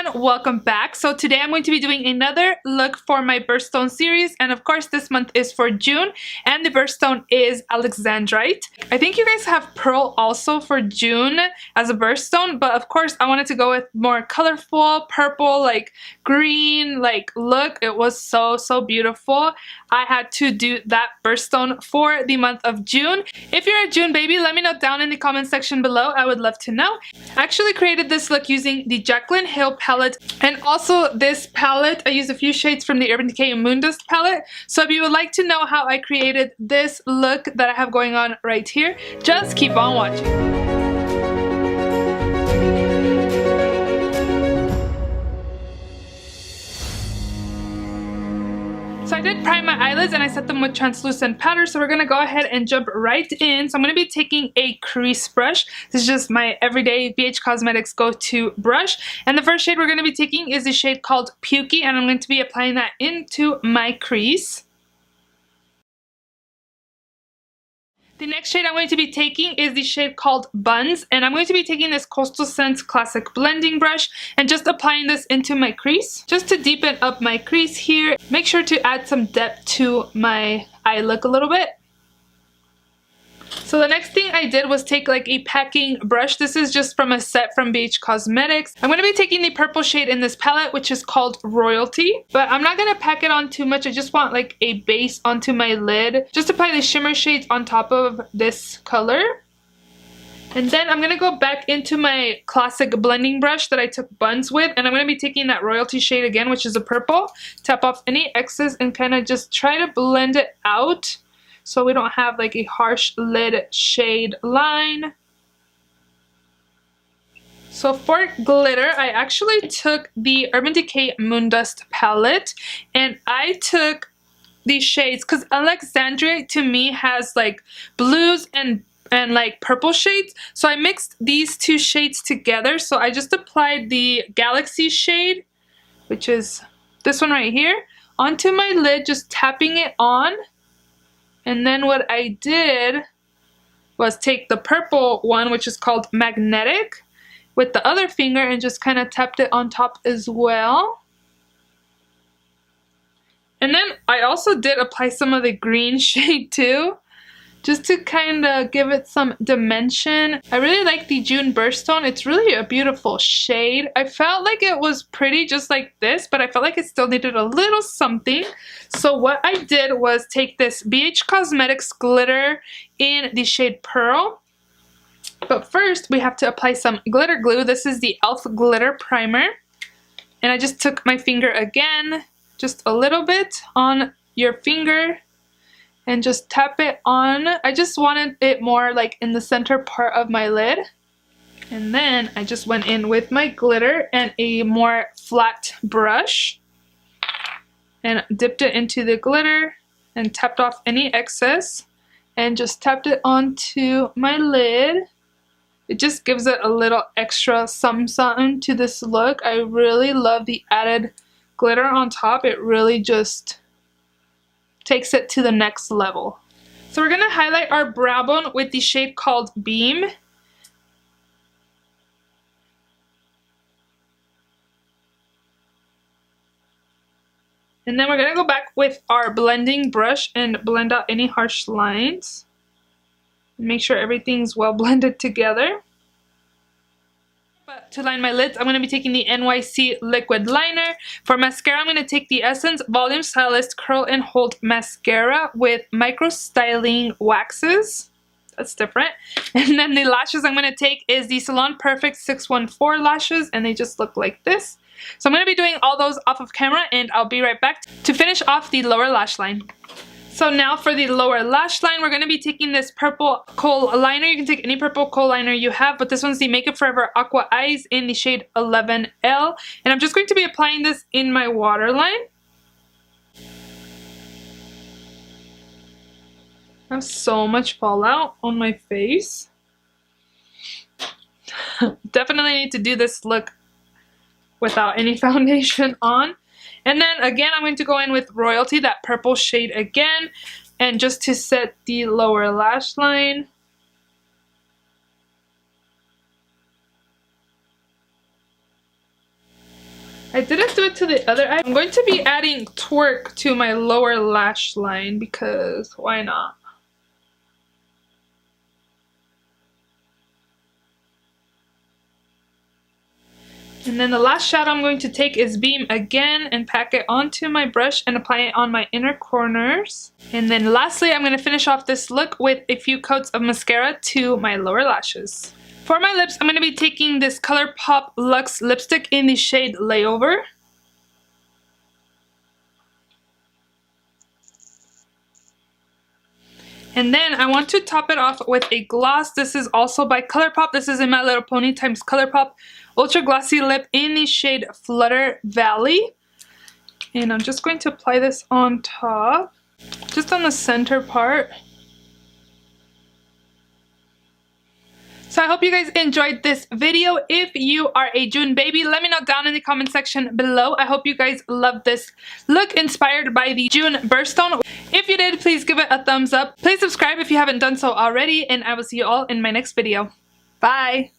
everyone, welcome back. So today I'm going to be doing another look for my Birthstone series, and of course this month is for June and the birthstone is Alexandrite. I think you guys have pearl also for June as a birthstone, but of course I wanted to go with more colorful purple, like green, like look. It was so beautiful. I had to do that birthstone for the month of June. If you're a June baby, let me know down in the comment section below. I would love to know. I actually created this look using the Jaclyn palette, and also this palette I used a few shades from the Urban Decay Moondust palette. So if you would like to know how I created this look that I have going on right here, just keep on watching. So I did prime my eyelids and I set them with translucent powder, so we're going to go ahead and jump right in. So I'm going to be taking a crease brush. This is just my everyday BH Cosmetics go-to brush. And the first shade we're going to be taking is the shade called Pukey, and I'm going to be applying that into my crease. The next shade I'm going to be taking is the shade called Buns, and I'm going to be taking this Coastal Scents Classic Blending Brush and just applying this into my crease, just to deepen up my crease here. Make sure to add some depth to my eye look a little bit. So the next thing I did was take like a packing brush. This is just from a set from BH Cosmetics. I'm going to be taking the purple shade in this palette, which is called Royalty. But I'm not going to pack it on too much. I just want like a base onto my lid. Just apply the shimmer shades on top of this color. And then I'm going to go back into my classic blending brush that I took Buns with. And I'm going to be taking that Royalty shade again, which is a purple. Tap off any excess and kind of just try to blend it out, so we don't have like a harsh lid shade line. So for glitter, I actually took the Urban Decay Moondust palette, and I took these shades because Alexandrite to me has like blues and like purple shades. So I mixed these two shades together. So I just applied the Galaxy shade, which is this one right here, onto my lid, just tapping it on. And then what I did was take the purple one, which is called Magnetic, with the other finger and just kind of tapped it on top as well. And then I also did apply some of the green shade too, just to kind of give it some dimension. I really like the June Birthstone. It's really a beautiful shade. I felt like it was pretty just like this, but I felt like it still needed a little something. So what I did was take this BH Cosmetics glitter in the shade Pearl. But first we have to apply some glitter glue. This is the e.l.f. Glitter Primer. And I just took my finger again, just a little bit on your finger, and just tap it on. I just wanted it more like in the center part of my lid. And then I just went in with my glitter and a more flat brush and dipped it into the glitter and tapped off any excess and just tapped it onto my lid. It just gives it a little extra something to this look. I really love the added glitter on top. It really just takes it to the next level. So we're going to highlight our brow bone with the shade called Beam. And then we're going to go back with our blending brush and blend out any harsh lines. Make sure everything's well blended together. But to line my lids, I'm going to be taking the NYC Liquid Liner. For mascara, I'm going to take the Essence Volume Stylist Curl and Hold Mascara with Micro Styling Waxes. That's different. And then the lashes I'm going to take is the Salon Perfect 614 lashes, and they just look like this. So I'm going to be doing all those off of camera, and I'll be right back to finish off the lower lash line. So now for the lower lash line, we're going to be taking this purple kohl liner. You can take any purple kohl liner you have, but this one's the Makeup Forever Aqua Eyes in the shade 11L. And I'm just going to be applying this in my waterline. I have so much fallout on my face. Definitely need to do this look without any foundation on. And then again, I'm going to go in with Royalty, that purple shade again, and just to set the lower lash line. I didn't do it to the other eye. I'm going to be adding Twerk to my lower lash line because why not? And then the last shadow I'm going to take is Beam again and pack it onto my brush and apply it on my inner corners. And then lastly, I'm going to finish off this look with a few coats of mascara to my lower lashes. For my lips, I'm going to be taking this Colourpop Luxe lipstick in the shade Layover. And then I want to top it off with a gloss. This is also by Colourpop. This is in My Little Pony times Colourpop Ultra Glossy Lip in the shade Flutter Valley. And I'm just going to apply this on top, just on the center part. So I hope you guys enjoyed this video. If you are a June baby, let me know down in the comment section below. I hope you guys loved this look inspired by the June Birthstone. If you did, please give it a thumbs up. Please subscribe if you haven't done so already, and I will see you all in my next video. Bye!